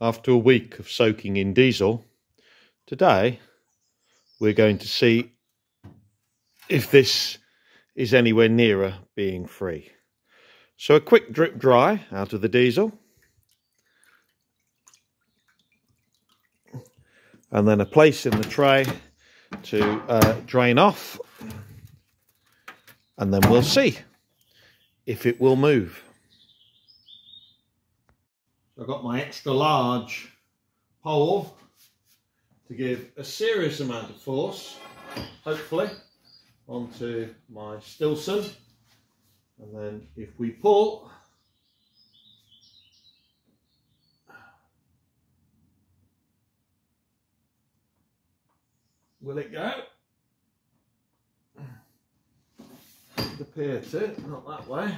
after a week of soaking in diesel, today we're going to see if this is anywhere nearer being free. So a quick drip dry out of the diesel, and then a place in the tray to drain off, and then we'll see if it will move. I've got my extra large pole to give a serious amount of force, hopefully, onto my Stilson, and then if we pull, will it go? It appear to, not that way.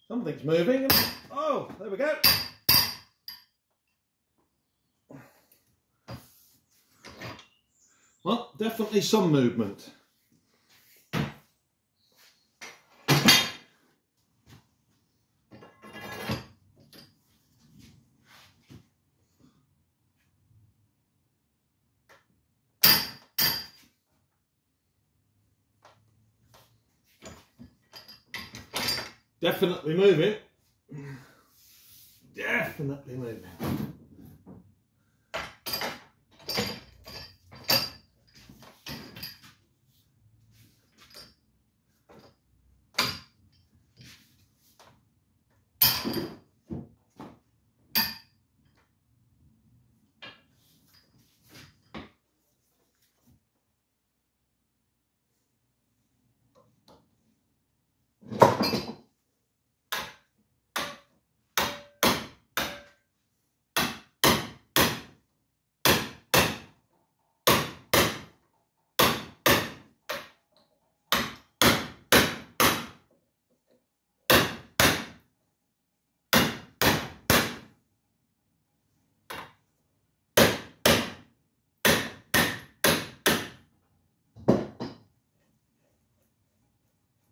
Something's moving. Oh, there we go. Well, definitely some movement. Definitely moving. Definitely moving.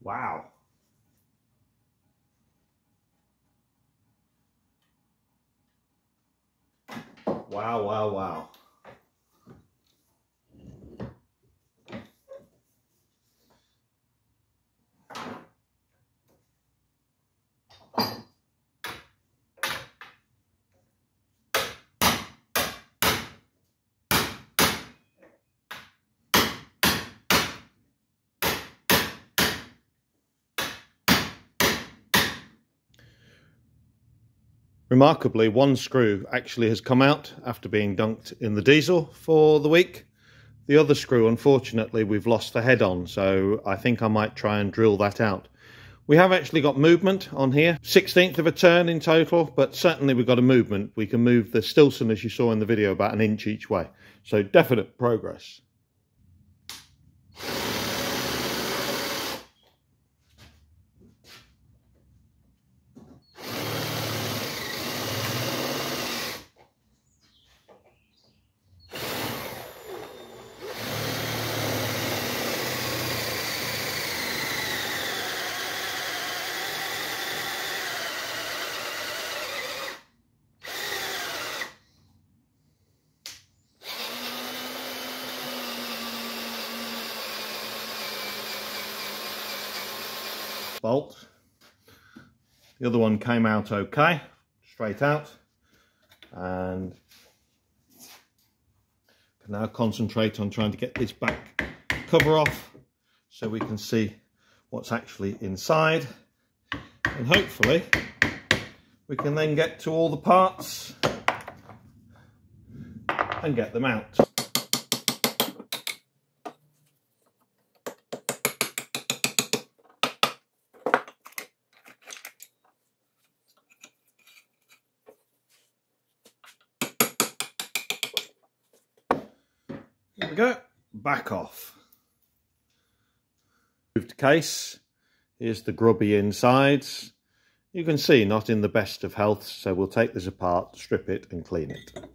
Wow. Wow, wow, wow. Remarkably, one screw actually has come out after being dunked in the diesel for the week. The other screw, unfortunately, we've lost the head on, so I think I might try and drill that out. We have actually got movement on here, 1/16th of a turn in total, but certainly we've got a movement. We can move the Stilson, as you saw in the video, about 1 inch each way. So definite progress. Bolt. The other one came out okay, straight out, and can now concentrate on trying to get this back cover off so we can see what's actually inside, and hopefully we can then get to all the parts and get them out. we go, back off. Moved case, here's the grubby insides. You can see not in the best of health, so we'll take this apart, strip it and clean it.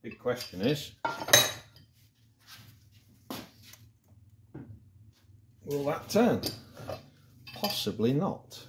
Big question is, will that turn? Possibly not.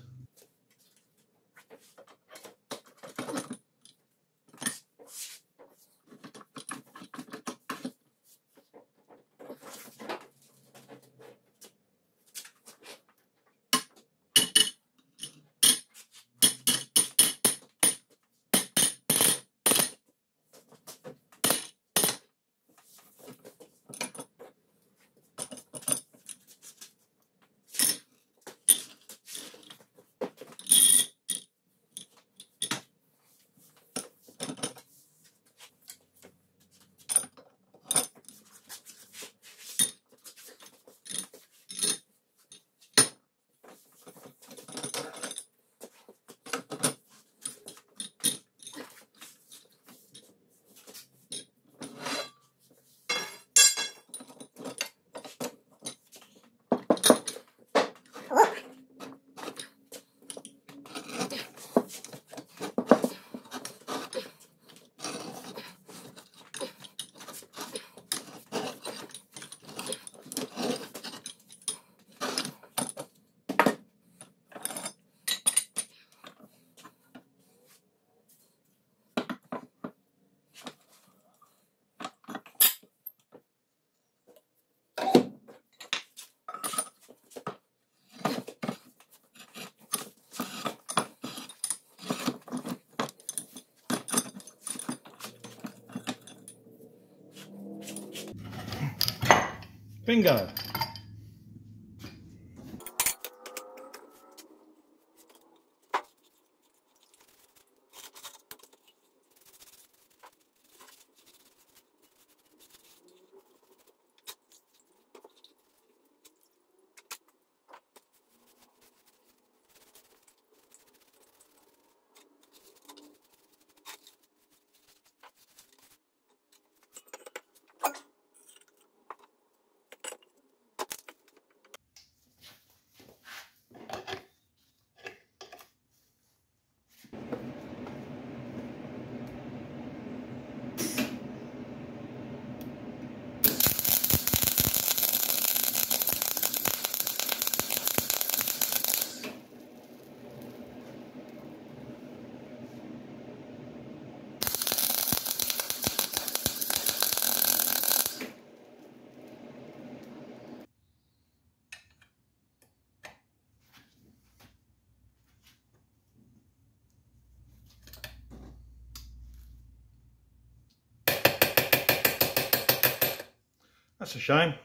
Bingo! That's a shame.